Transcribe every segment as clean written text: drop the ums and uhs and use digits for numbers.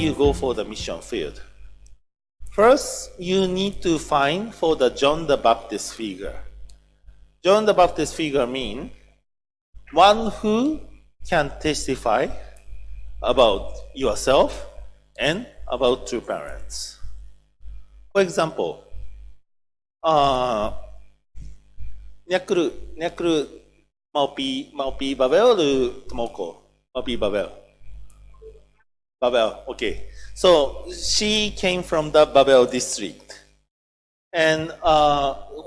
you go for the mission field? First, you need to find for the John the Baptist figure. John the Baptist figure means one who can testify about yourself and about true parents. For example, Nyakru mau pi Babel or Tomoko? Mau pi Babel? Babel, okay. So she came from the Babel district. And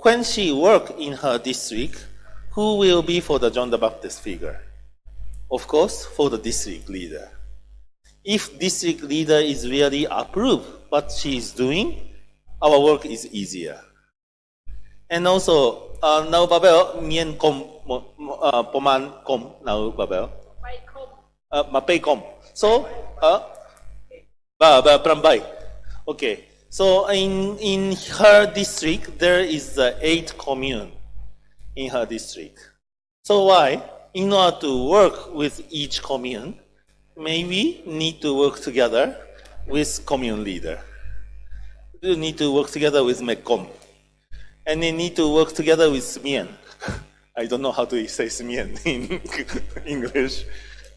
when she worked in her district, who will be for the John the Baptist figure? Of course, for the district leader. If district leader is really approved what she is doing, our work is easier. And also, now Babel, mien kom, poman kom, now Babel. Mapay kom. So, Prambay. Okay. So in her district, there is 8 commune in her district. So why? In order to work with each commune, maybe need to work together with commune leader. You need to work together with Mekom. And they need to work together with Smien. I don't know how to say Smien in English.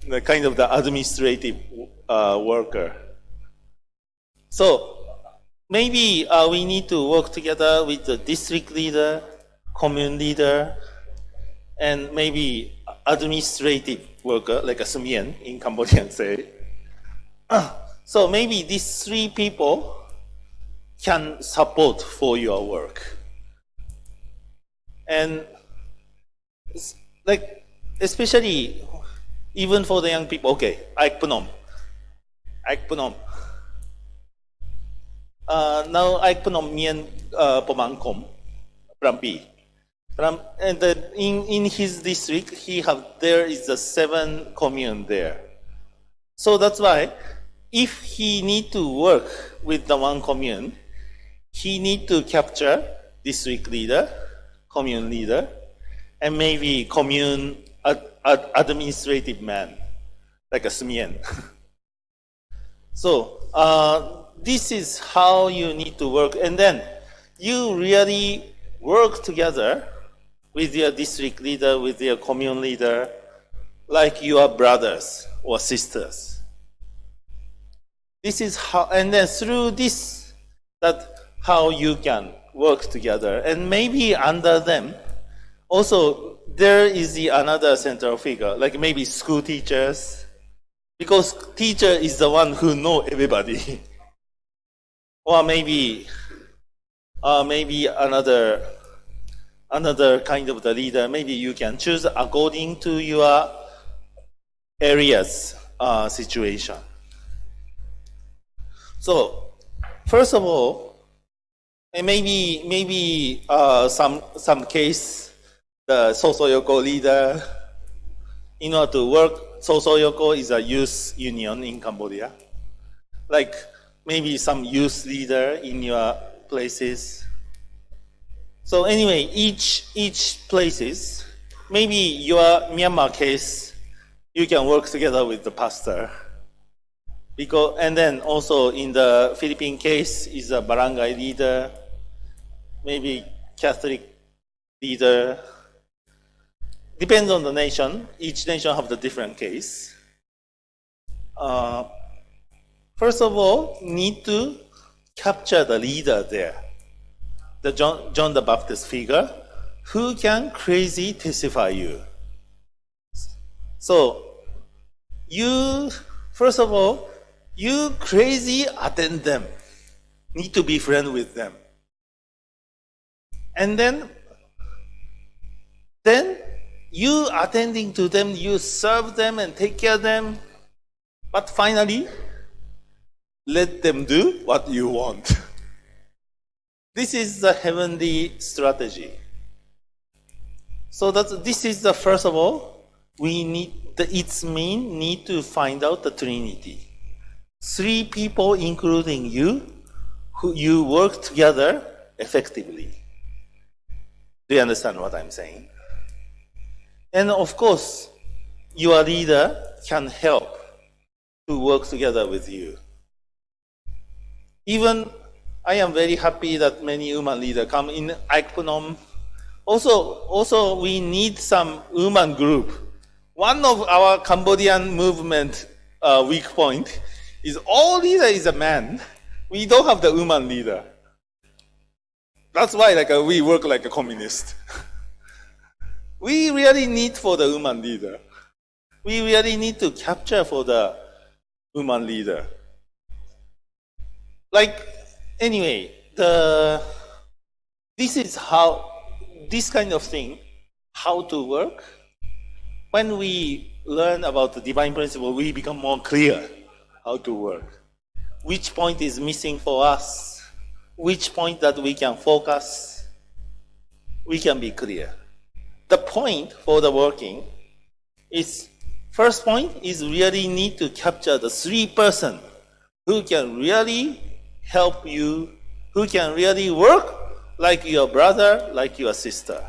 The kind of the administrative worker. So maybe we need to work together with the district leader, commune leader, and maybe administrative worker, like a Smien in Cambodian say. So maybe these 3 people can support for your work. And like, especially even for the young people, okay, Aik Punom. Now Aik Punom mien Pomangkom, Prampi. And in his district, there is a 7 commune there. So that's why, if he need to work with the one commune, he need to capture district leader, commune leader, and maybe commune administrative man, like a Smien. So this is how you need to work, and then you really work together with your district leader, with your commune leader, like you are brothers or sisters. This is how, and then through this, that's how you can work together. And maybe under them, also there is another central figure, like maybe school teachers, because teacher is the one who know everybody. Or maybe another kind of the leader. Maybe you can choose according to your area's situation. So first of all, and maybe some case, the Sosoyoko leader, in order to work, Sosoyoko is a youth union in Cambodia. Like maybe some youth leader in your places. So anyway, each places, maybe your Myanmar case, you can work together with the pastor. Because, and then also in the Philippine case is a barangay leader, maybe Catholic leader. Depends on the nation. Each nation have the different case. First of all, need to capture the leader there. The John the Baptist figure, who can crazy testify you. So, you, first of all, you crazy attend them. Need to be friend with them. And then you attending to them, you serve them and take care of them. But finally, let them do what you want. This is the heavenly strategy. So this is the first of all, we need need to find out the Trinity. 3 people, including you, who you work together effectively. Do you understand what I'm saying? And of course, your leader can help to work together with you. Even I am very happy that many women leaders come in Phnom. Also, we need some women group. One of our Cambodian movement weak point is all leader is a man. We don't have the woman leader. That's why we work like a communist. We really need for the woman leader. We really need to capture for the woman leader. Anyway, this is how, this kind of thing, how to work. When we learn about the divine principle, we become more clear how to work. Which point is missing for us? Which point that we can focus? We can be clear. The point for the working is, first point is really need to capture the 3 person who can really help you, who can really work like your brother, like your sister.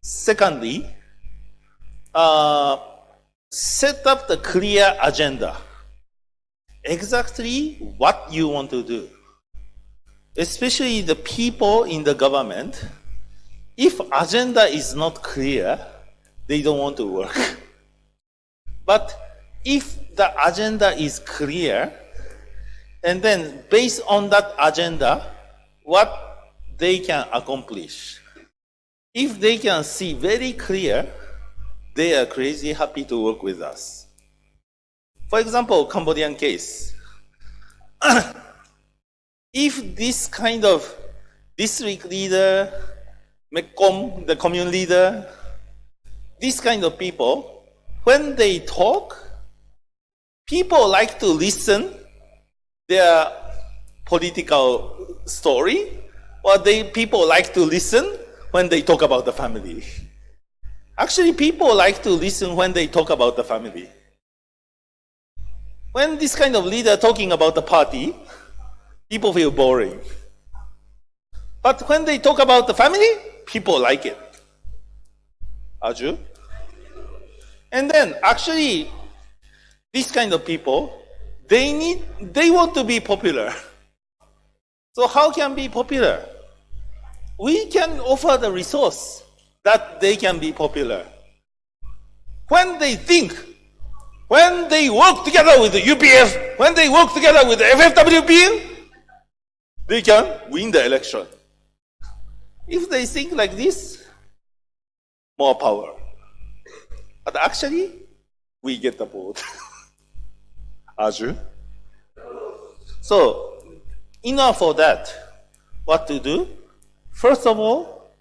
Secondly, set up the clear agenda. Exactly what you want to do. Especially the people in the government, if agenda is not clear, they don't want to work. But if the agenda is clear, and then based on that agenda, what they can accomplish. If they can see very clear, they are crazy happy to work with us. For example, Cambodian case. If this kind of district leader, MECOM, the commune leader, this kind of people, when they talk, people like to listen their political story, or people like to listen when they talk about the family. Actually, people like to listen when they talk about the family. When this kind of leader talking about the party, people feel boring. But when they talk about the family, people like it. Aju? And then, actually, this kind of people, they want to be popular. So how can be popular? We can offer the resource that they can be popular. When they think, when they work together with the UPF, when they work together with the FFWP, they can win the election. If they think like this, more power. But actually, we get the vote. Aju? So, in order for that, what to do? First of all,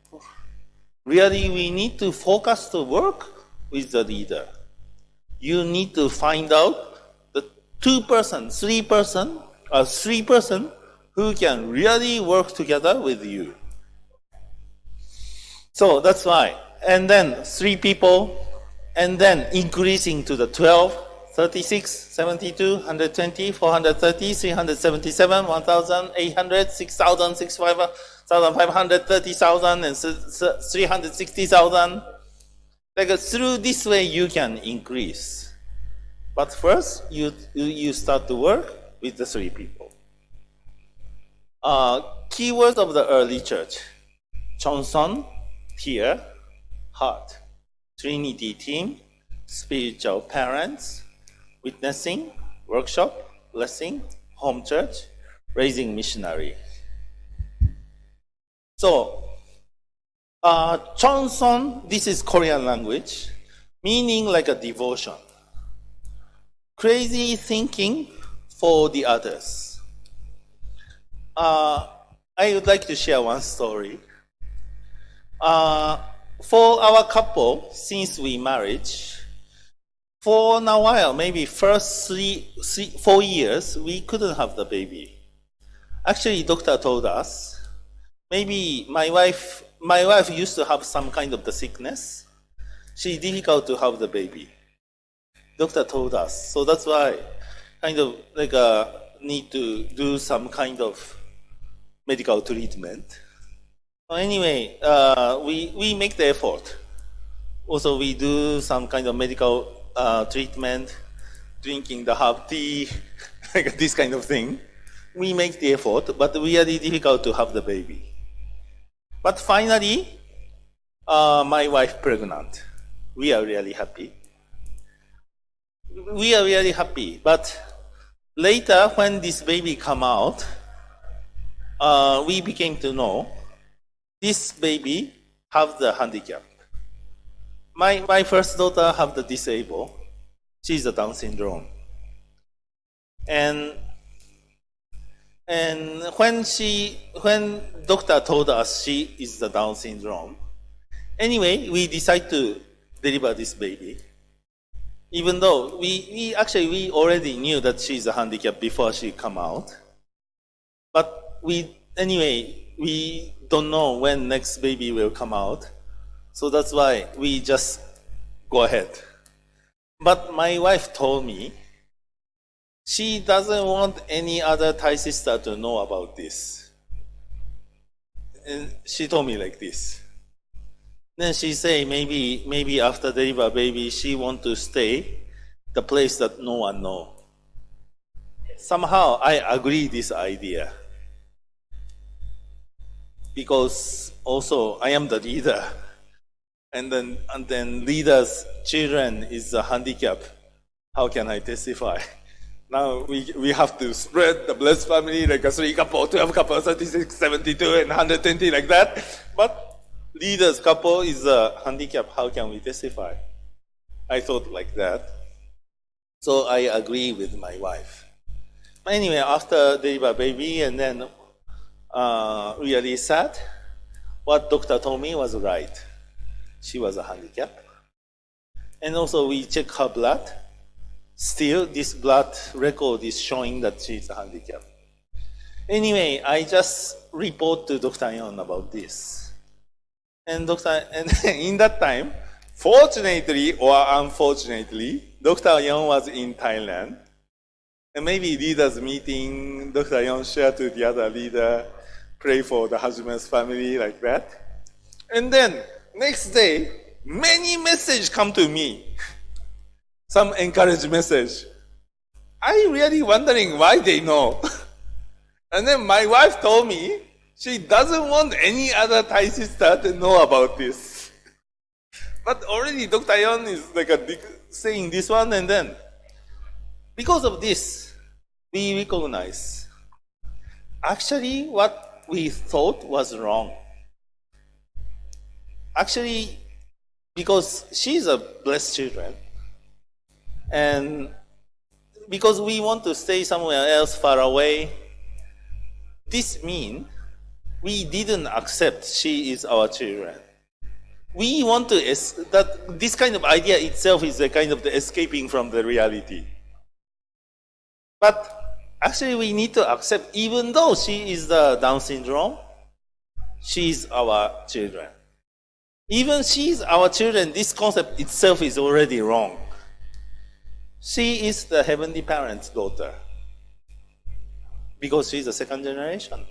really we need to focus to work with the leader. You need to find out the 2 person, 3 person, or 3 person who can really work together with you. So that's why. And then 3 people, and then increasing to the 12, 36, 72, 120, 430, 377, 1,800, 6,000, 6,500, 30,000, and 360,000. Through this way you can increase. But first, you start to work with the 3 people. Keywords of the early church. Johnson, here, heart. Trinity team, spiritual parents, witnessing, workshop, blessing, home church, raising missionary. So, Johnson, this is Korean language, meaning like a devotion. Crazy thinking for the others. I would like to share one story. For our couple, since we married, for a while, maybe first 4 years, we couldn't have the baby. Actually, doctor told us, maybe my wife used to have some kind of the sickness. She's difficult to have the baby. Doctor told us. So that's why kind of need to do some kind of medical treatment. Anyway, we make the effort. Also, we do some kind of medical treatment, drinking the herb tea, like this kind of thing. we make the effort, but really difficult to have the baby. But finally, my wife pregnant. We are really happy. We are really happy. But later, when this baby come out, we became to know this baby have the handicap. My first daughter have the disabled. She's a Down syndrome. And when doctor told us she is the Down syndrome, anyway, we decide to deliver this baby. Even though we already knew that she's a handicap before she come out. But we don't know when next baby will come out. So that's why we just go ahead. But my wife told me she doesn't want any other Thai sister to know about this. And she told me like this. Then she say maybe after deliver baby she want to stay the place that no one know. Somehow I agree this idea. Because also I am the leader. And then leader's children is a handicap. How can I testify? Now we have to spread the blessed family like a 3 couple, 12 couple, 36, 72, and 120 like that. But leader's couple is a handicap. How can we testify? I thought like that. So I agree with my wife. Anyway, after deliver baby and then really sad, what doctor told me was right. She was a handicap. And also we check her blood. Still, this blood record is showing that she's a handicap. Anyway, I just report to Dr. Yon about this. And in that time, fortunately or unfortunately, Dr. Yon was in Thailand. And maybe leaders meeting, Dr. Yon shared to the other leader, pray for the Hajime's family like that. And then next day, many messages come to me. Some encouraging message. I really wondering why they know. And then my wife told me she doesn't want any other Thai sister to know about this. But already Dr. Yon is like saying this one, and then because of this, we recognize actually what we thought was wrong. Actually, because she's a blessed children, and because we want to stay somewhere else far away, this means we didn't accept she is our children. We want to, that this kind of idea itself is a kind of the escaping from the reality. But actually we need to accept, even though she is the Down syndrome, she is our children. Even she is our children, this concept itself is already wrong. She is the Heavenly Parent's daughter because she is a second generation.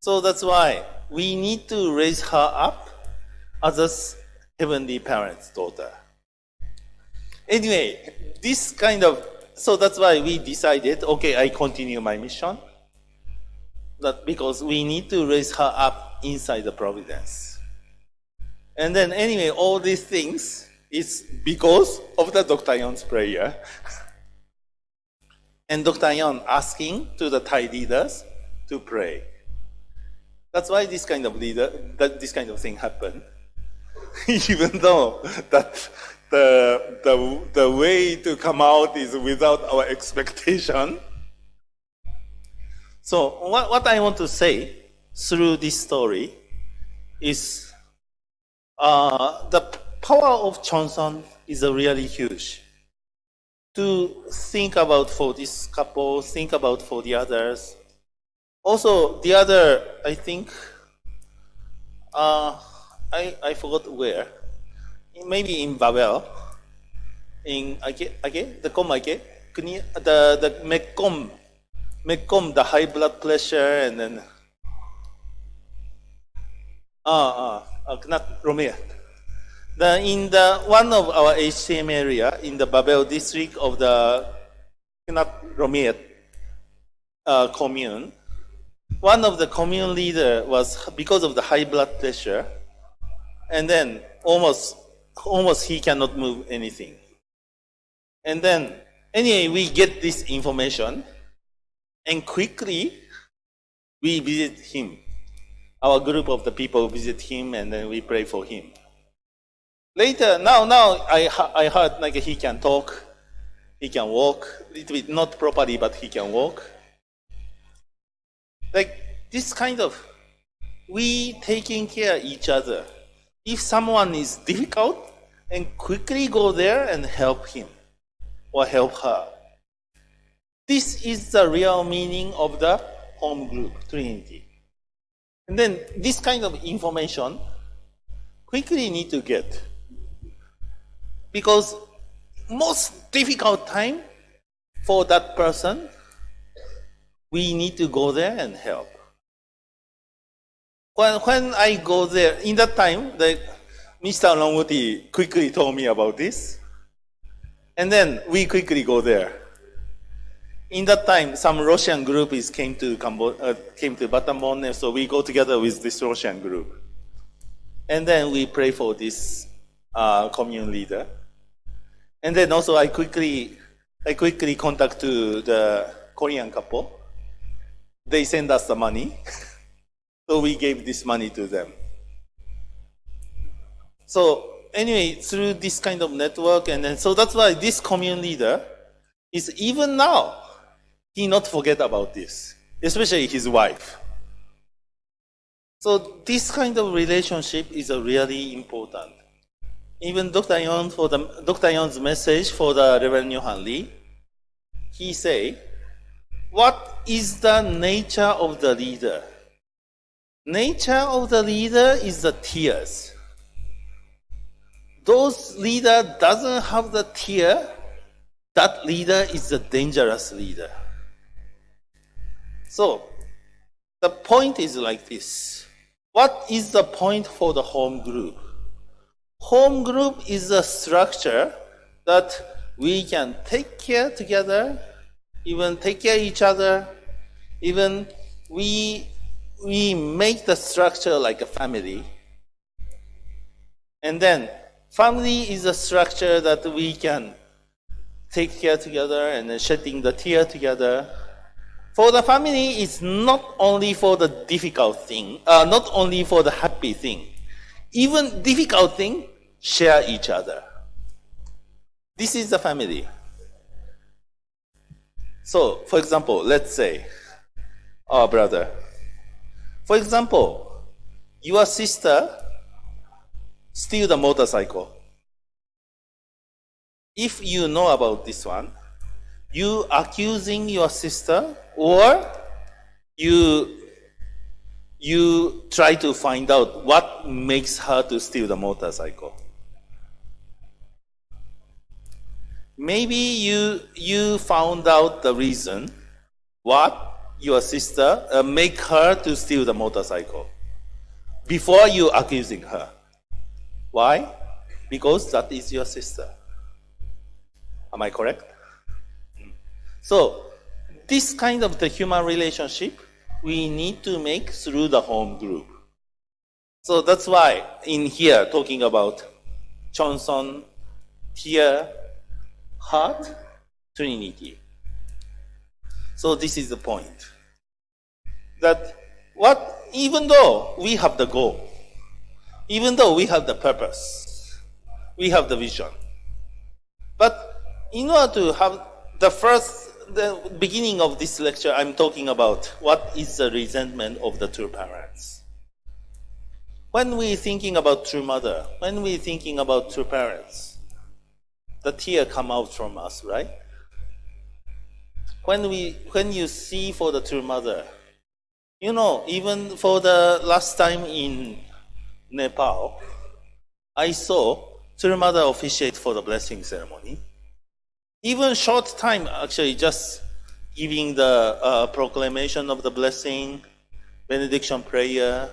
So that's why we need to raise her up as a Heavenly Parent's daughter. Anyway, this kind of, so that's why we decided, okay, I continue my mission. That because we need to raise her up inside the providence. And then anyway, all these things is because of the Dr. Yon's prayer. And Dr. Yon asking to the Thai leaders to pray. That's why this kind of this kind of thing happened. Even though that the way to come out is without our expectation. So what I want to say through this story is the power of Chonson is really huge. To think about for this couple, think about for the others. Also, the other, I think, I forgot where. Maybe in Babel, in the Mekong, the high blood pressure, and then not Romeo. In the one of our HCM area in the Babel district of the not Romeo, commune, one of the commune leader was because of the high blood pressure, and then almost he cannot move anything. And then anyway, we get this information, and quickly we visit him. Our group of the people visit him, and then we pray for him. Later, now I heard like he can talk, he can walk, little bit not properly, but he can walk. Like this kind of, we taking care of each other. If someone is difficult, and quickly go there and help him or help her. This is the real meaning of the home group, Trinity. And then this kind of information quickly need to get. Because most difficult time for that person, we need to go there and help. When I go there, in that time, Mr. Longwoody quickly told me about this. And then we quickly go there. In that time, some Russian group came to Battambon, so we go together with this Russian group. And then we pray for this commune leader. And then also I quickly contact to the Korean couple. They send us the money. So we gave this money to them. So anyway, through this kind of network, and then so that's why this commune leader is even now, he not forget about this, especially his wife. So this kind of relationship is really important. Even Dr. Yon's message for the Reverend Yohan Lee, he say, what is the nature of the leader? Nature of the leader is the tears. Those leader doesn't have the tear, that leader is a dangerous leader. So, the point is like this. What is the point for the home group? Home group is a structure that we can take care together, even take care of each other, even we make the structure like a family. And then family is a structure that we can take care together and then shedding the tear together. For the family, it's not only for the difficult thing, not only for the happy thing. Even difficult thing, share each other. This is the family. So, for example, let's say, our brother. For example, your sister steal the motorcycle. If you know about this one, you accusing your sister, or you try to find out what makes her to steal the motorcycle. Maybe you found out the reason what your sister make her to steal the motorcycle before you accusing her. Why? Because that is your sister. Am I correct? So this kind of the human relationship we need to make through the home group. So that's why in here talking about Johnson, tear, heart, Trinity. So this is the point. That even though we have the goal, even though we have the purpose, we have the vision, but in order to have the beginning of this lecture, I'm talking about what is the resentment of the two parents. When we're thinking about true mother, when we're thinking about two parents, the tear come out from us, right? When you see for the true mother, you know, even for the last time in Nepal, I saw true mother officiate for the blessing ceremony. Even short time, actually, just giving the proclamation of the blessing, benediction prayer,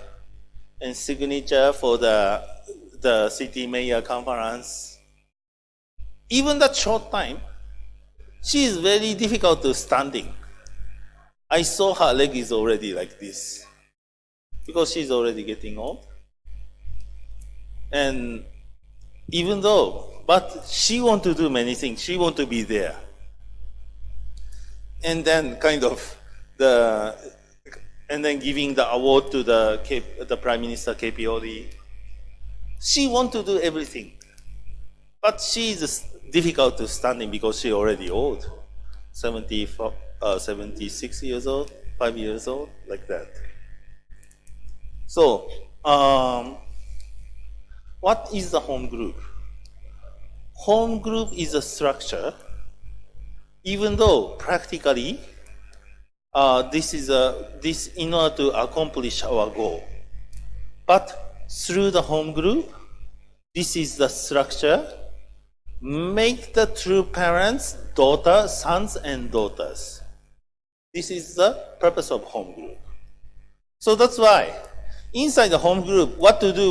and signature for the city mayor conference. Even that short time, she is very difficult to standing. I saw her leg is already like this because she's already getting old. And even though, but she want to do many things. She want to be there. And then and then giving the award to the Prime Minister KPOD. She want to do everything. But she is difficult to standing because she already old. 76 years old, 5 years old, like that. So, what is the home group? Home group is a structure, even though practically this in order to accomplish our goal. But through the home group, this is the structure. Make the true parents, sons and daughters. This is the purpose of home group. So that's why inside the home group, what to do,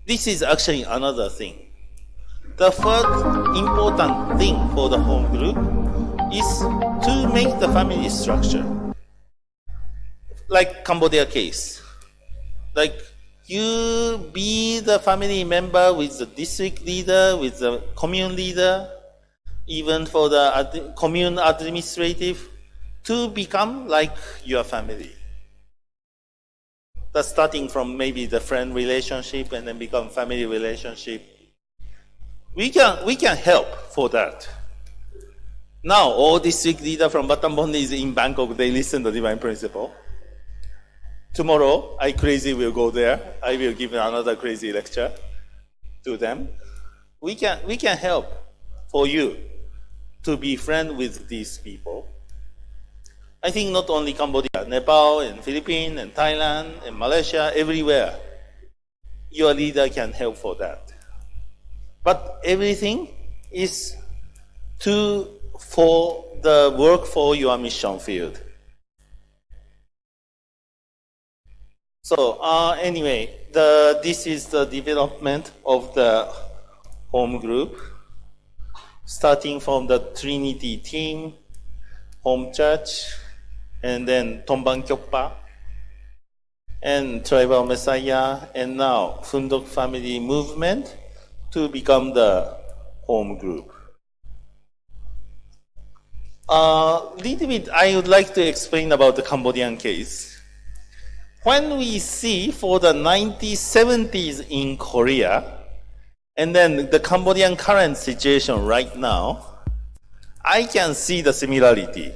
this is actually another thing. The first important thing for the home group is to make the family structure. Like Cambodia case. Like you be the family member with the district leader, with the commune leader, even for the commune administrative, to become like your family. That's starting from maybe the friend relationship and then become family relationship. We can help for that. Now all district leader from Battambon is in Bangkok, they listen to Divine Principle. Tomorrow, I will go there. I will give another crazy lecture to them. We can help for you to be friends with these people. I think not only Cambodia, Nepal and Philippines and Thailand and Malaysia, everywhere, your leader can help for that. But everything is for the work for your mission field. So anyway, this is the development of the home group, starting from the Trinity team, home church, and then Tombang Kyokpa, and Tribal Messiah, and now Fundok Family Movement to become the home group. Little bit, I would like to explain about the Cambodian case. When we see for the 1970s in Korea, and then the Cambodian current situation right now, I can see the similarity.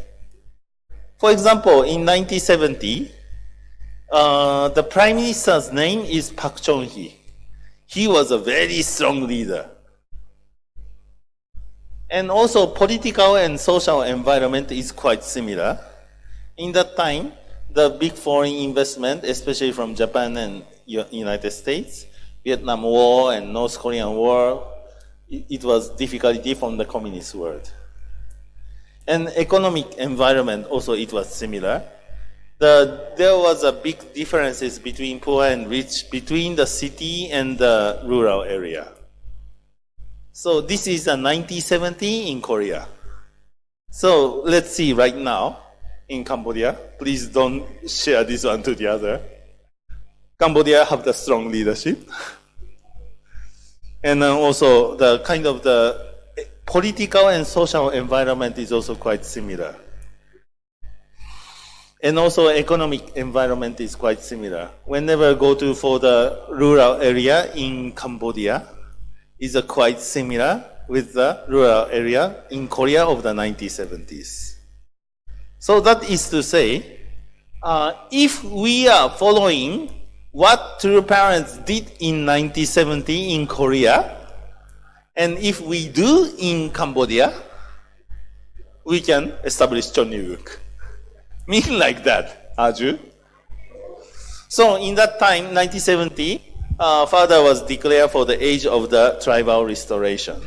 For example, in 1970, the Prime Minister's name is Park Chung-hee. He was a very strong leader. And also political and social environment is quite similar. In that time, the big foreign investment, especially from Japan and United States, Vietnam War and North Korean War, it was difficulty from the communist world. And economic environment also it was similar. There was a big differences between poor and rich, between the city and the rural area. So this is a 1970 in Korea. So let's see right now. In Cambodia, please don't share this one to the other. Cambodia have the strong leadership. And also the kind of the political and social environment is also quite similar. And also economic environment is quite similar. Whenever go to for the rural area in Cambodia, is quite similar with the rural area in Korea of the 1970s. So that is to say, if we are following what true parents did in 1970 in Korea, and if we do in Cambodia, we can establish Chonnyuguk. Mean like that, Aju. So in that time, 1970, father was declared for the age of the tribal restoration.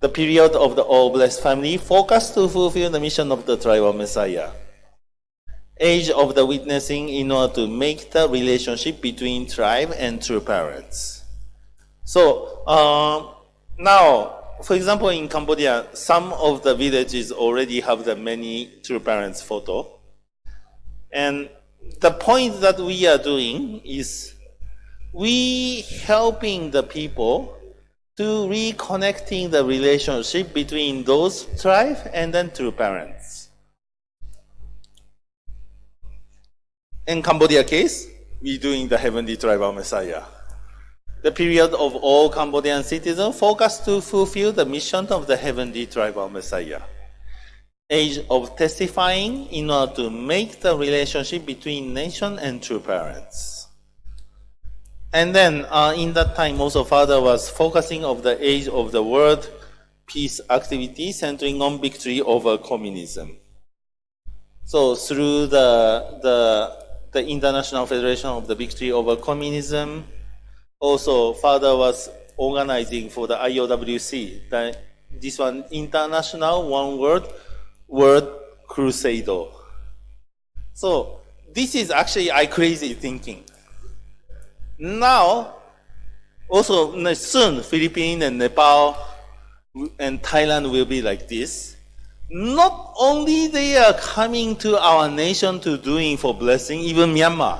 The period of the All Blessed Family focused to fulfill the mission of the Tribal Messiah. Age of the witnessing in order to make the relationship between tribe and true parents. So now for example, in Cambodia, some of the villages already have the many true parents photo. And the point that we are doing is we helping the people to reconnecting the relationship between those tribe and then true parents. In Cambodia case, we doing the heavenly tribal messiah. The period of all Cambodian citizens focus to fulfill the mission of the heavenly tribal messiah. Age of testifying in order to make the relationship between nation and true parents. And then in that time also Father was focusing on the age of the world peace activity centering on victory over communism. So through the International Federation of the Victory over Communism, also Father was organizing for the IOWC, this one International One World Crusade. So this is actually I crazy thinking. Now, also soon Philippines and Nepal and Thailand will be like this. Not only they are coming to our nation to doing for blessing, even Myanmar,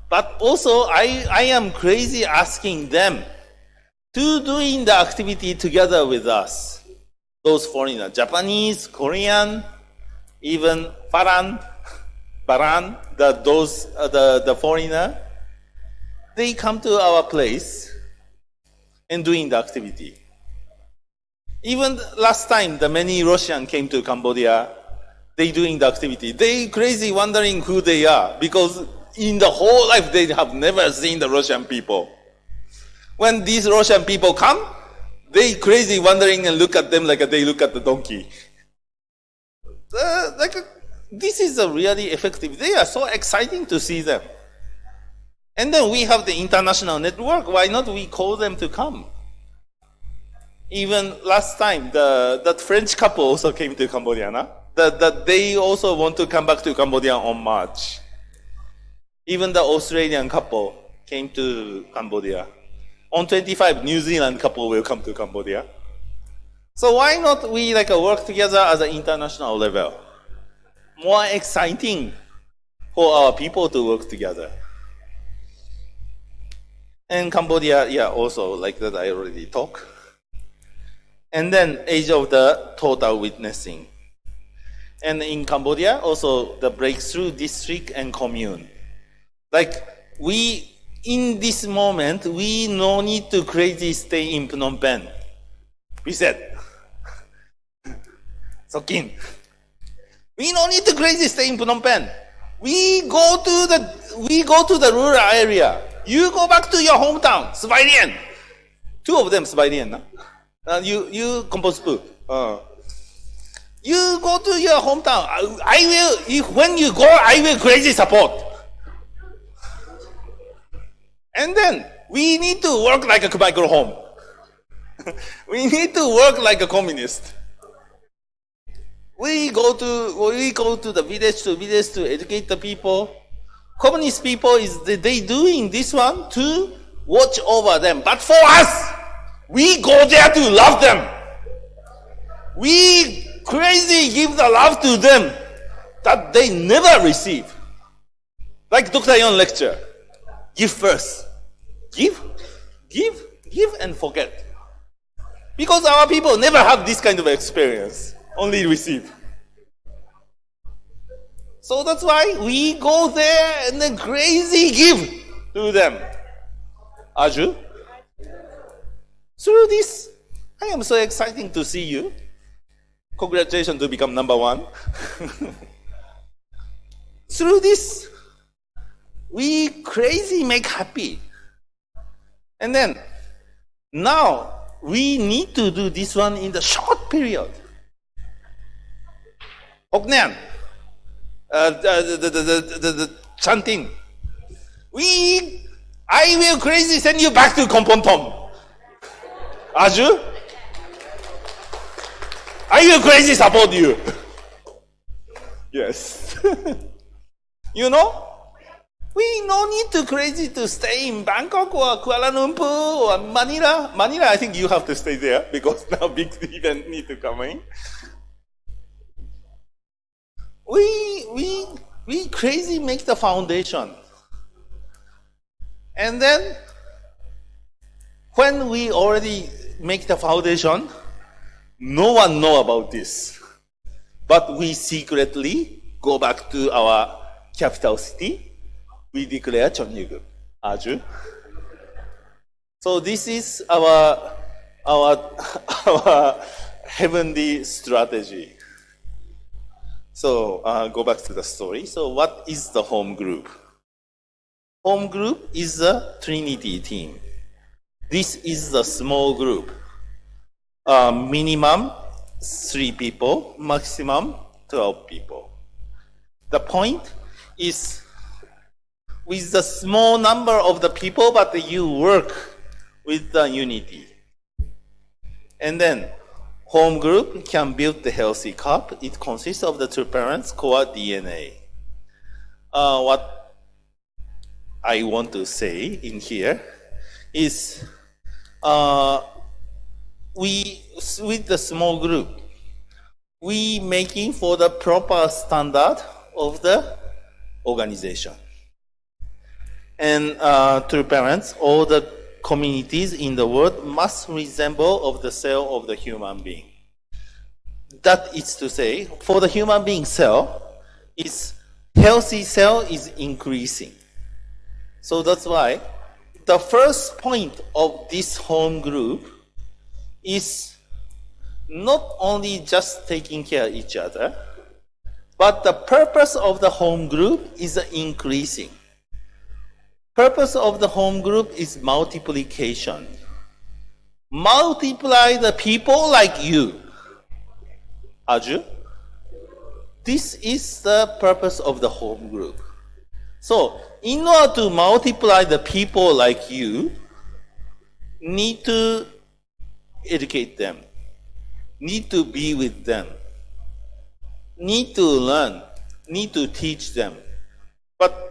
but also I am crazy asking them to doing the activity together with us. Those foreigners, Japanese, Korean, even Baran, the foreigner, they come to our place and doing the activity. Even last time, the many Russian came to Cambodia, they doing the activity. They crazy wondering who they are because in the whole life they have never seen the Russian people. When these Russian people come, they crazy wondering and look at them like they look at the donkey. This is a really effective. They are so exciting to see them. And then we have the international network. Why not we call them to come? Even last time, that French couple also came to Cambodia. That they also want to come back to Cambodia on March. Even the Australian couple came to Cambodia. On 25, New Zealand couple will come to Cambodia. So why not we work together as an international level? More exciting for our people to work together. And Cambodia, yeah, also like that I already talked. And then age of the total witnessing. And in Cambodia, also the breakthrough district and commune. In this moment, we no need to crazy stay in Phnom Penh. We said, Sokin. We no need to crazy stay in Phnom Penh. We go to the rural area. You go back to your hometown, Svai Rian. Two of them Svai Rian. You compose food. You go to your hometown. When you go, I will crazy support. And then we need to work like a micro home. We need to work like a communist. We go to the village to educate the people. Communist people they doing this one to watch over them. But for us, we go there to love them. We crazy give the love to them that they never receive. Like Dr. Yon lecture. Give first. Give, and forget. Because our people never have this kind of experience. Only receive. So that's why we go there and then crazy give to them. Aju? Through this, I am so excited to see you. Congratulations to become number one. Through this, we crazy make happy. And then, now, we need to do this one in the short period. Hoknean, the chanting. I will crazy send you back to Kompon Tom. Aju? I will crazy support you. Yes. You know? We no need to crazy to stay in Bangkok or Kuala Lumpur or Manila. Manila, I think you have to stay there because now big event need to come in. We crazy make the foundation. And then when we already make the foundation, no one know about this. But we secretly go back to our capital city. We declare Cheonryuk, Aju. So this is our heavenly strategy. So go back to the story. So what is the home group? Home group is the Trinity team. This is the small group. Minimum 3 people, maximum 12 people. The point is with the small number of the people, but you work with the unity. And then home group can build the healthy cup. It consists of the 2 parents' core DNA. What I want to say in here is with the small group, we making for the proper standard of the organization. And 2 parents, all the communities in the world must resemble of the cell of the human being. That is to say, for the human being cell, its healthy cell is increasing. So that's why the first point of this home group is not only just taking care of each other, but the purpose of the home group is increasing. Purpose of the home group is multiplication. Multiply the people like you. Aju? This is the purpose of the home group. So, in order to multiply the people like you, need to educate them, need to be with them, need to learn, need to teach them. But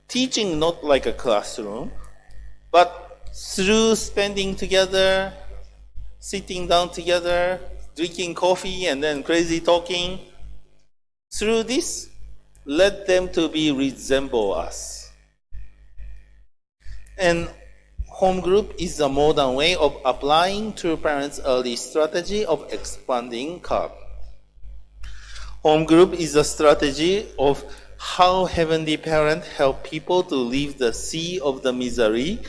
teaching not like a classroom, but through spending together, sitting down together, drinking coffee and then crazy talking. Through this, let them to be resemble us. And home group is a modern way of applying 2 parents' early strategy of expanding cup. Home group is a strategy of how Heavenly Parent help people to leave the sea of the misery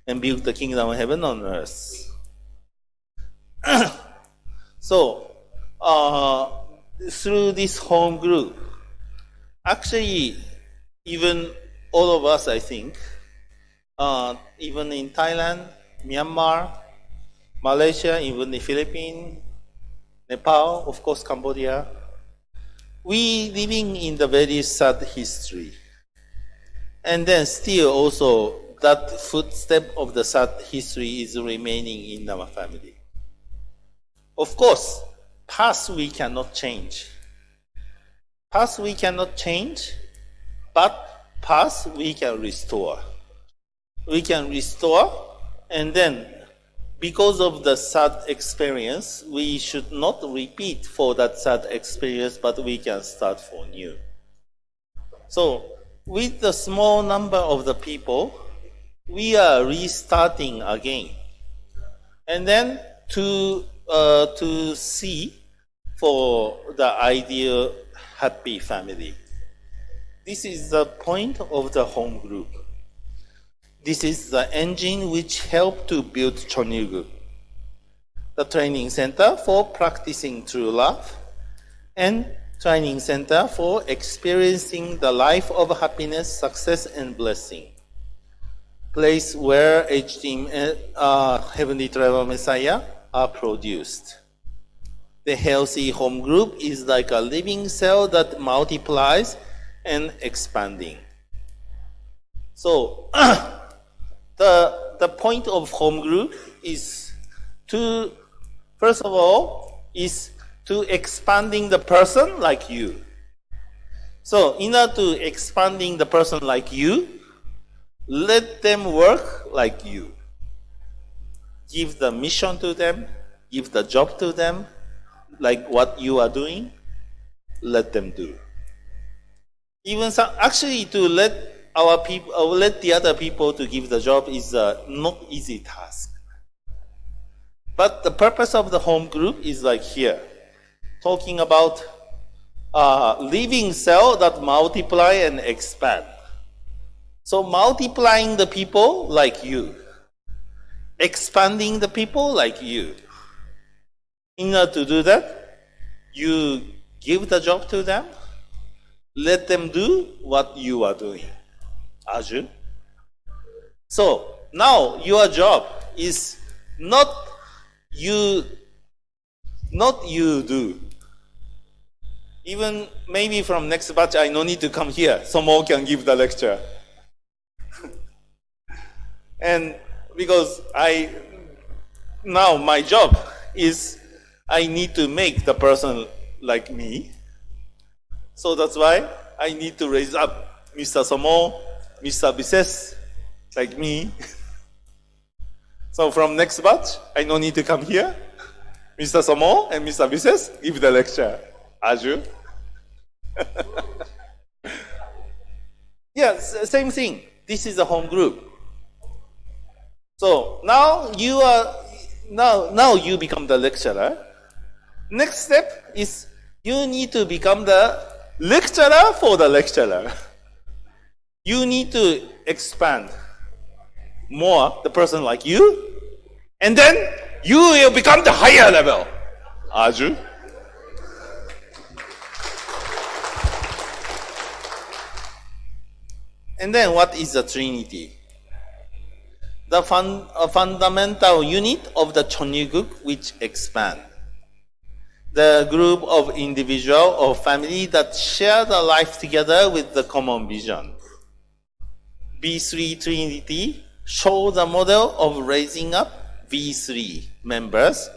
and build the kingdom of heaven on earth. So, through this home group, actually, even all of us, I think, even in Thailand, Myanmar, Malaysia, even the Philippines, Nepal, of course, Cambodia, we living in the very sad history. And then still also that footstep of the sad history is remaining in our family. Of course, past we cannot change. Past we cannot change, but past we can restore. We can restore, and then because of the sad experience, we should not repeat for that sad experience, but we can start for new. So, with the small number of the people, we are restarting again. And then to see for the ideal happy family. This is the point of the home group. This is the engine which helped to build Cheonryuk, the training center for practicing true love, and training center for experiencing the life of happiness, success, and blessing. Place where H-Team and Heavenly Travel Messiah are produced. The healthy home group is like a living cell that multiplies and expanding. So, the point of home group is to, first of all, is to expanding the person like you. So in order to expanding the person like you, let them work like you. Give the mission to them, give the job to them, like what you are doing, let them do. Even actually to let our people, let the other people to give the job is not easy task. But the purpose of the home group is like here, talking about living cell that multiply and expand. So multiplying the people like you, expanding the people like you. In order to do that, you give the job to them, let them do what you are doing. Aju. So now your job is not you do. Even maybe from next batch I no need to come here. Someone can give the lecture. And because now my job is I need to make the person like me. So that's why I need to raise up Mr. Somo, Mr. Bises, like me. So from next batch, I no need to come here. Mr. Somo and Mr. Bises give the lecture. Aju. Yeah, same thing. This is a home group. So now you become the lecturer. Next step is you need to become the lecturer for the lecturer. You need to expand more the person like you, and then you will become the higher level. Aju. And then what is the Trinity? The fundamental unit of the Chonjiguk which expand. The group of individual or family that share the life together with the common vision. B3 Trinity show the model of raising up V3 members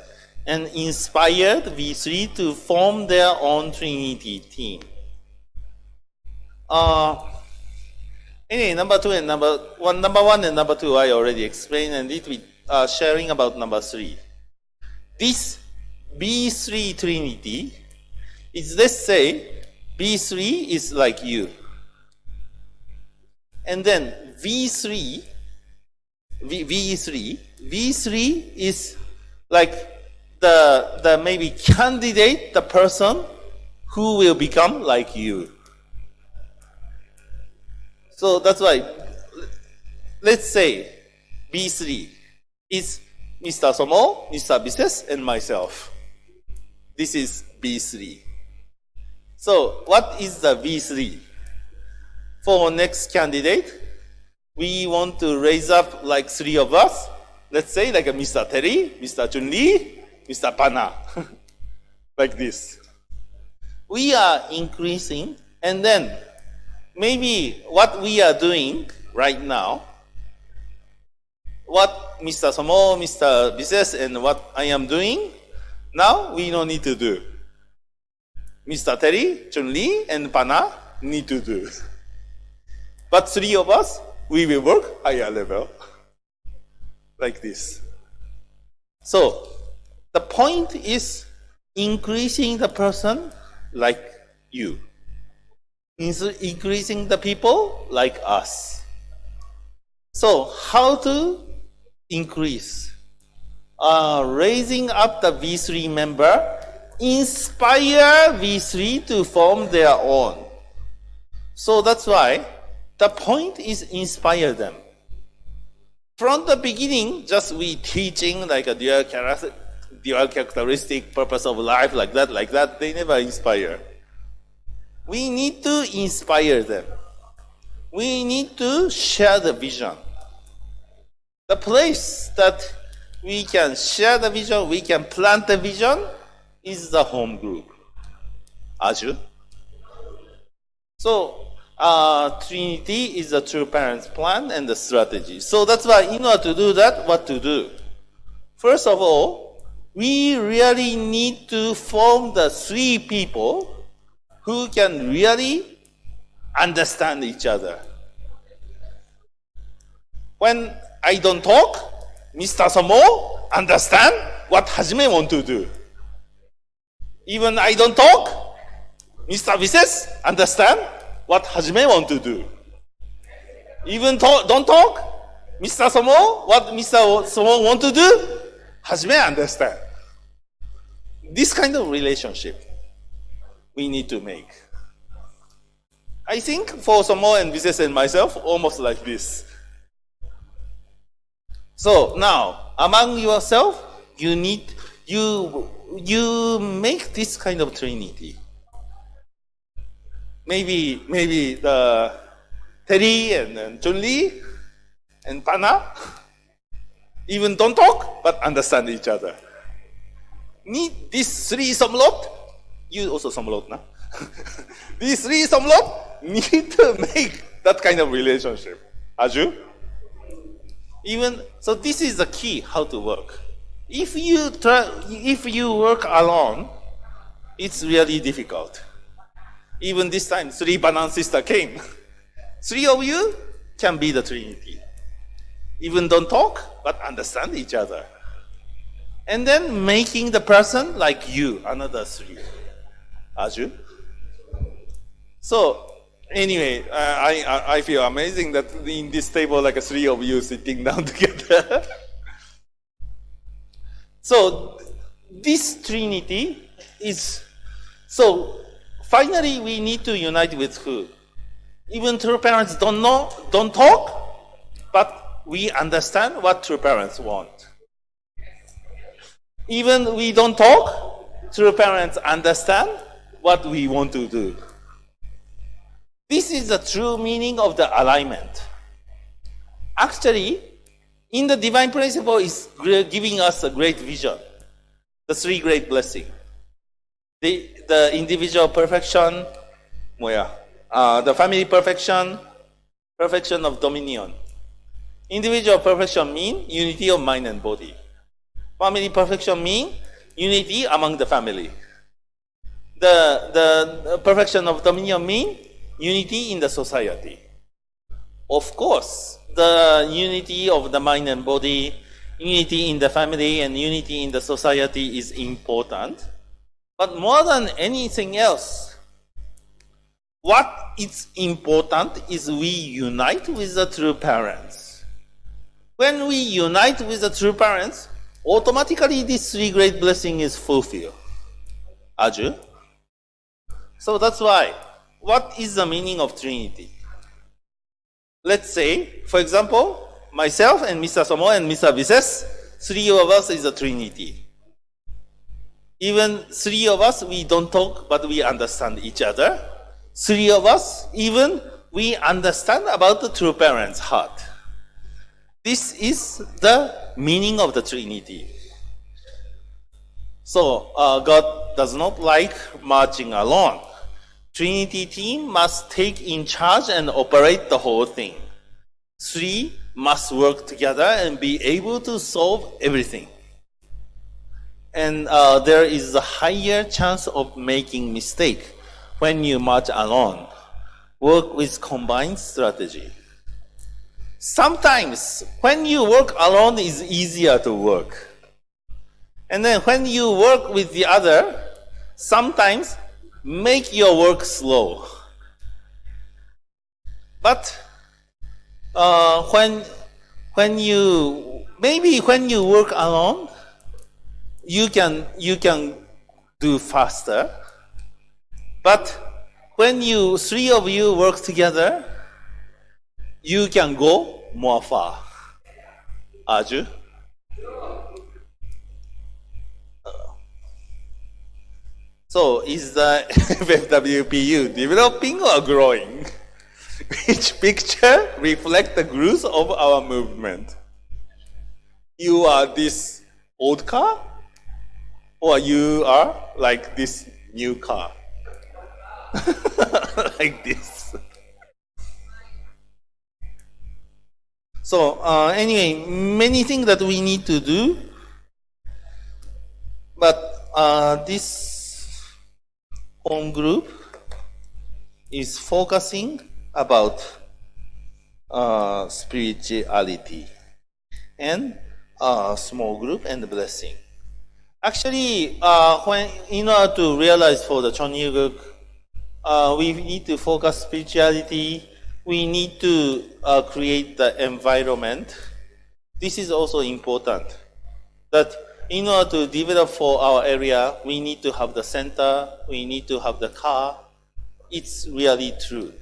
and inspired V3 to form their own Trinity team. Anyway, number one and number two I already explained, and it will sharing about number three. This B3 Trinity is, let's say, B3 is like you. And then V3 is like the maybe candidate, the person who will become like you. So that's why, let's say B3 is Mr. Somo, Mr. Bises, and myself. This is B3. So what is the V3? For next candidate, we want to raise up like three of us. Let's say like a Mr. Terry, Mr. Chun-Li, Mr. Pana. Like this. We are increasing, and then maybe what we are doing right now, what Mr. Somo, Mr. Bises, and what I am doing, now we don't need to do. Mr. Terry, Chun-Li, and Pana need to do. But three of us, we will work higher level. Like this. So, the point is increasing the person like you. Increasing the people like us. So, how to increase? Raising up the V3 member, inspire V3 to form their own. So that's why the point is inspire them. From the beginning, just we teaching like a dual characteristic, purpose of life, like that, they never inspire. We need to inspire them. We need to share the vision. The place that we can share the vision, we can plant the vision, is the home group. Aju. So, Trinity is the true parents plan and the strategy. So that's why in order to do that, what to do? First of all, we really need to form the three people who can really understand each other. When I don't talk, Mr. Somo understand what Hajime want to do. Even I don't talk, Mr. Vises understand what Hajime want to do. Even don't talk, Mr. Somo, what Mr. Somo want to do, Hajime understand. This kind of relationship we need to make. I think for Somo and Vises and myself, almost like this. So now, among yourself, you make this kind of trinity. Maybe the Terry and Chun-Li and Pana even don't talk but understand each other. Need these three somlot. You also somlot, na? These three somlot need to make that kind of relationship. Aju? So this is the key how to work. If you work alone, it's really difficult. Even this time, three banana sister came. Three of you can be the trinity. Even don't talk, but understand each other. And then making the person like you, another three. Aju? So, anyway, I feel amazing that in this table, like three of you sitting down together. So, this trinity is, so finally we need to unite with who? Even true parents don't talk, but we understand what true parents want. Even we don't talk, true parents understand what we want to do. This is the true meaning of the alignment. Actually, in the divine principle is giving us a great vision. The three great blessings. The individual perfection, the family perfection, perfection of dominion. Individual perfection means unity of mind and body. Family perfection means unity among the family. The perfection of dominion means unity in the society. Of course, the unity of the mind and body, unity in the family, and unity in the society is important. But more than anything else, what is important is we unite with the true parents. When we unite with the true parents, automatically this three great blessing is fulfilled. Aju? So that's why, what is the meaning of Trinity? Let's say, for example, myself and Mr. Somo and Mr. Vises, three of us is a Trinity. Even three of us, we don't talk, but we understand each other. Three of us, even we understand about the true parents' heart. This is the meaning of the Trinity. So, God does not like marching alone. Trinity team must take in charge and operate the whole thing. Three must work together and be able to solve everything. And there is a higher chance of making mistake when you march alone. Work with combined strategy. Sometimes when you work alone is easier to work. And then when you work with the other, sometimes make your work slow. But when you work alone, you can do faster. But when three of you work together, you can go more far. Aju? So is the FFWPU developing or growing? Which picture reflects the growth of our movement? You are this old car? Or you are like this new car? Like this. So anyway, many things that we need to do. But this home group is focusing about spirituality, and small group and blessing. Actually, when in order to realize for the CHONG, we need to focus spirituality. We need to create the environment. This is also important. That in order to develop for our area, we need to have the center. We need to have the car. It's really true.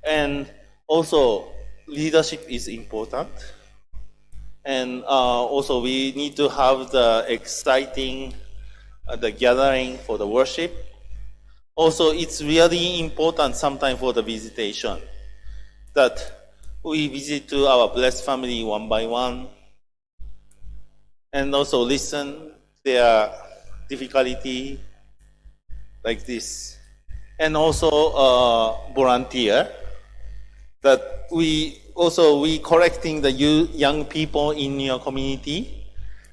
And also, leadership is important. And also, we need to have the exciting the gathering for the worship. Also, it's really important sometimes for the visitation that we visit to our blessed family one by one, and also listen their difficulty like this, and also volunteer. That we correcting the young people in your community,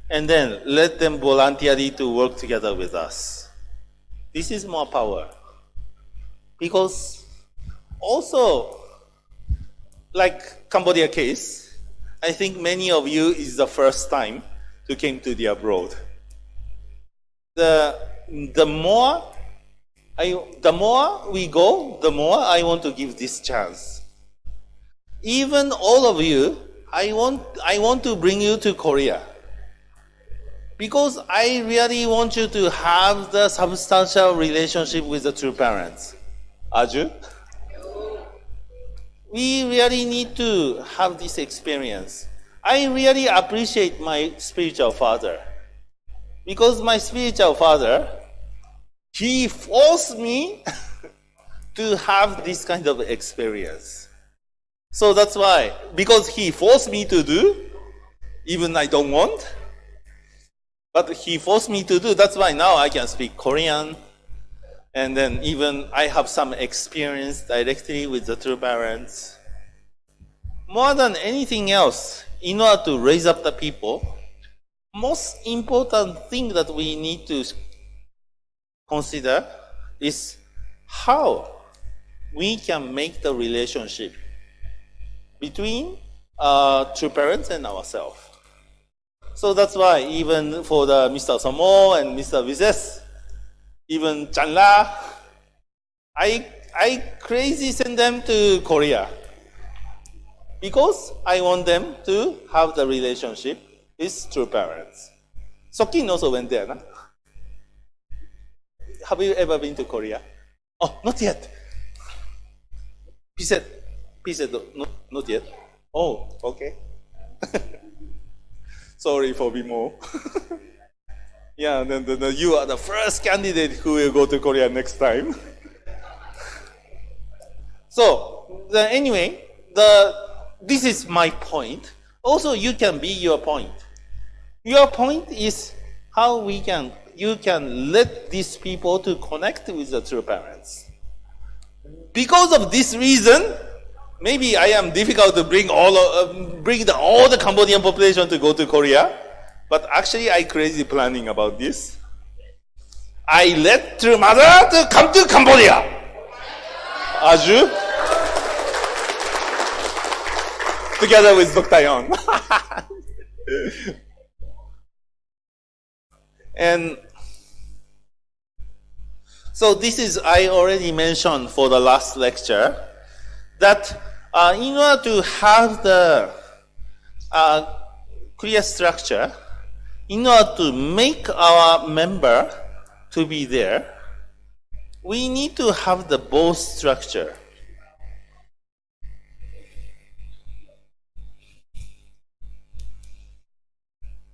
and then let them voluntarily to work together with us. This is more power. Because also, like Cambodia case, I think many of you is the first time to came to the abroad. The more we go, the more I want to give this chance. Even all of you, I want to bring you to Korea. Because I really want you to have the substantial relationship with the true parents. Aju? We really need to have this experience. I really appreciate my spiritual father. Because my spiritual father, he forced me to have this kind of experience. So that's why, because he forced me to do, even I don't want, but he forced me to do, that's why now I can speak Korean, and then even I have some experience directly with the true parents. More than anything else, in order to raise up the people, most important thing that we need to consider is how we can make the relationship between true parents and ourselves. So that's why even for the Mr. Somo and Mr. Vizes, even Chanla, I crazy send them to Korea. Because I want them to have the relationship with true parents. Sokin also went there, no? Have you ever been to Korea? Oh, not yet. He said, not yet. Oh, okay. Sorry for being more. Yeah, then you are the first candidate who will go to Korea next time. So, anyway, this is my point. Also, you can be your point. Your point is how you can let these people to connect with the true parents. Because of this reason, maybe I am difficult to bring all the Cambodian population to go to Korea, but actually I crazy planning about this. I let true mother to come to Cambodia. Aju, together with Dr. Yon. And so this is, I already mentioned for the last lecture, that in order to have the clear structure, in order to make our member to be there, we need to have the both structure.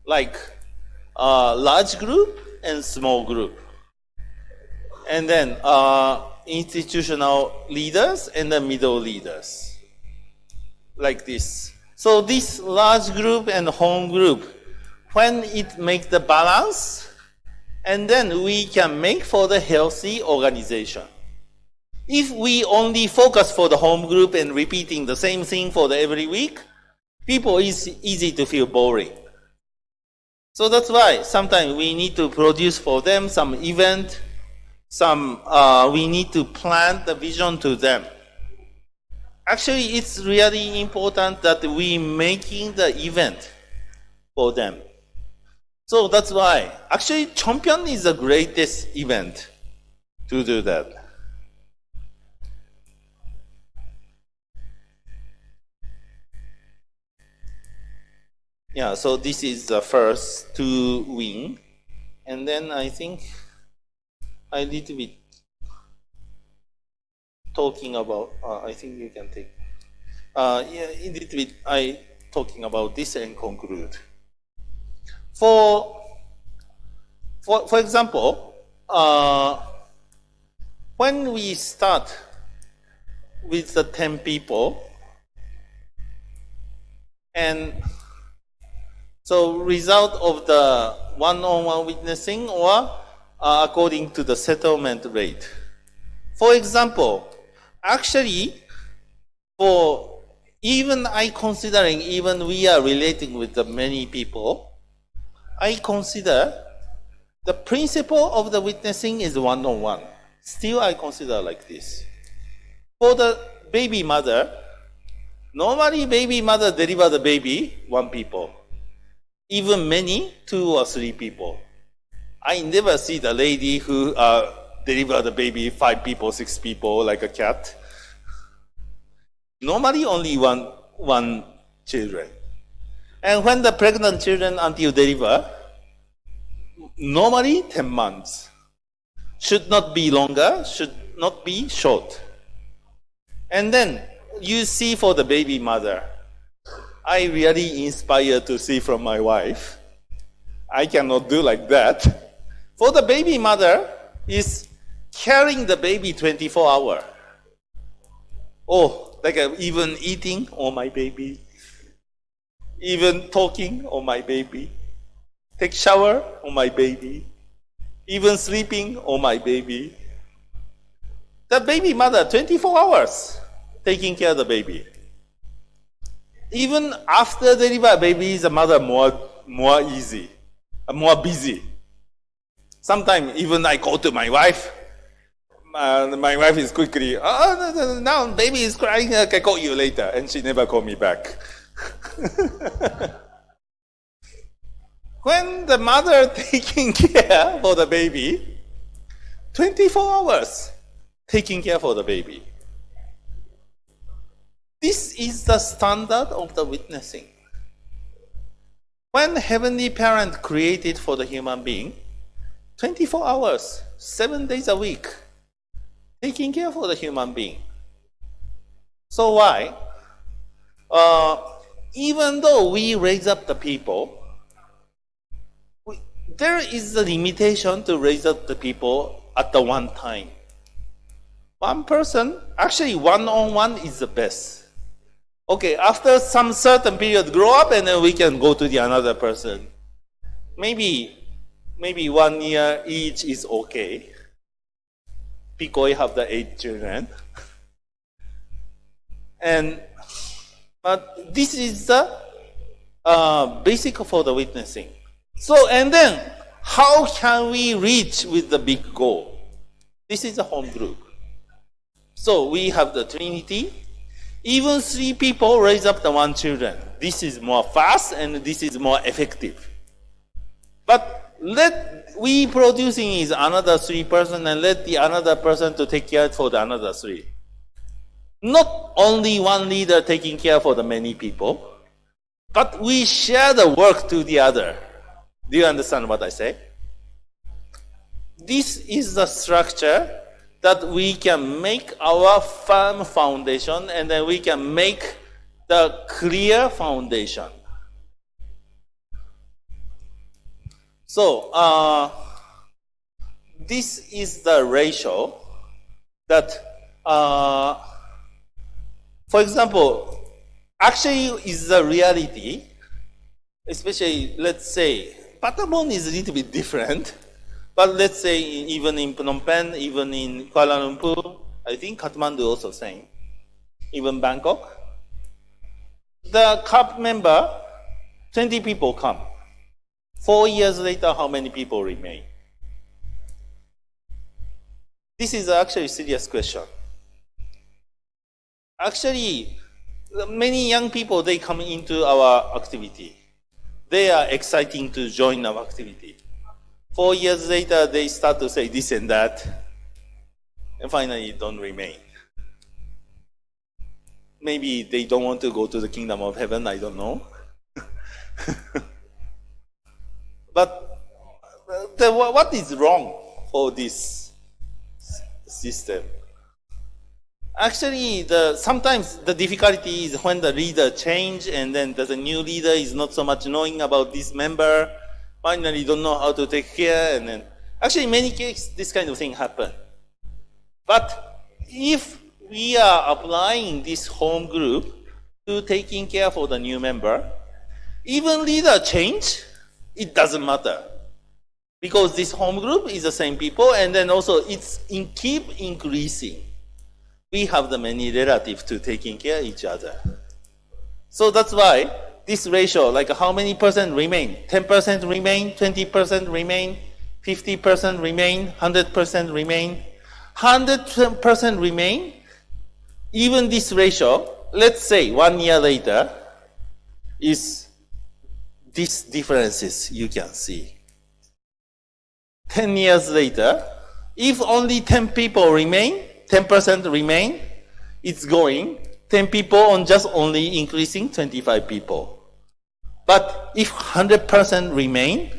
Like large group and small group. And then institutional leaders and the middle leaders. Like this. So this large group and home group, when it makes the balance, and then we can make for the healthy organization. If we only focus for the home group and repeating the same thing for the every week, people is easy to feel boring. So that's why sometimes we need to produce for them some event, we need to plant the vision to them. actually it's really important that we making the event for them. So that's why actually champion is the greatest event to do that. Yeah, so this is the first to win. And then I think I need to be talking about, I think you can take, yeah, a little bit I talking about this and conclude. For example, when we start with the 10 people, and so result of the one-on-one witnessing or according to the settlement rate. For example, actually, for even I considering even we are relating with the many people, I consider the principle of the witnessing is one-on-one. Still, I consider like this. For the baby mother, normally baby mother deliver the baby, 1 people. Even many, 2 or 3 people. I never see the lady who deliver the baby, 5 people, 6 people, like a cat. Normally only one children. And when the pregnant children until deliver, normally 10 months. Should not be longer, should not be short. And then you see for the baby mother, I really inspired to see from my wife. I cannot do like that. For the baby mother is carrying the baby 24 hours. Oh, like even eating on my baby, even talking on my baby, take shower on my baby, even sleeping on my baby. The baby mother, 24 hours, taking care of the baby. Even after deliver baby, the mother more easy, more busy. Sometimes even I go to my wife. My wife is quickly, now baby is crying, I can call you later. And she never called me back. When the mother taking care for the baby, 24 hours taking care for the baby. This is the standard of the witnessing. When Heavenly Parent created for the human being, 24 hours, 7 days a week, taking care for the human being. So why? Even though we raise up the people, there is a limitation to raise up the people at the one time. One person, actually one-on-one is the best. Okay, after some certain period, grow up and then we can go to the another person. Maybe 1 year each is okay. Because have the 8 children. But this is the basic for the witnessing. So, and then, how can we reach with the big goal? This is a home group. So, we have the Trinity. Even 3 people raise up the 1 children. This is more fast and this is more effective. But we producing is another 3 person and let the another person to take care for the another 3. Not only one leader taking care for the many people, but we share the work to the other. Do you understand what I say? This is the structure that we can make our firm foundation and then we can make the clear foundation. So, this is the ratio that, for example, actually is the reality, especially, let's say, Patamon is a little bit different, but let's say even in Phnom Penh, even in Kuala Lumpur, I think Kathmandu also same, even Bangkok, the CUP member, 20 people come. 4 years later, how many people remain? This is actually a serious question. Actually, many young people, they come into our activity. They are exciting to join our activity. 4 years later, they start to say this and that, and finally don't remain. Maybe they don't want to go to the kingdom of heaven, I don't know. But what is wrong for this system? Actually, sometimes the difficulty is when the leader change and then the new leader is not so much knowing about this member, finally don't know how to take care, and then actually in many cases this kind of thing happen. But if we are applying this home group to taking care for the new member, even leader change, it doesn't matter. Because this home group is the same people, and then also it's keep increasing. We have the many relatives to taking care of each other. So that's why this ratio, like how many percent remain? 10% remain, 20% remain, 50% remain, 100% remain. 100% remain, even this ratio, let's say 1 year later, is these differences you can see. 10 years later, if only 10 people remain, 10% remain, it's going. 10 people on just only increasing 25 people. But if 100% remain,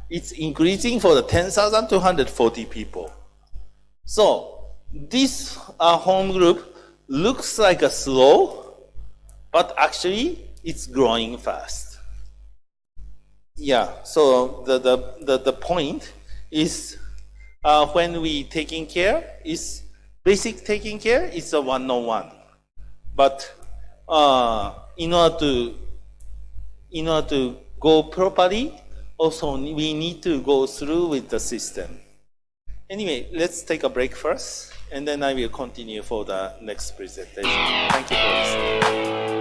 it's increasing for the 10,000 to 140 people. So this home group looks like a slow, but actually it's growing fast. Yeah, so the point is when we taking care is basic taking care is a one-on-one, but in order to go properly, also we need to go through with the system. Anyway, let's take a break first, and then I will continue for the next presentation. Thank you for listening.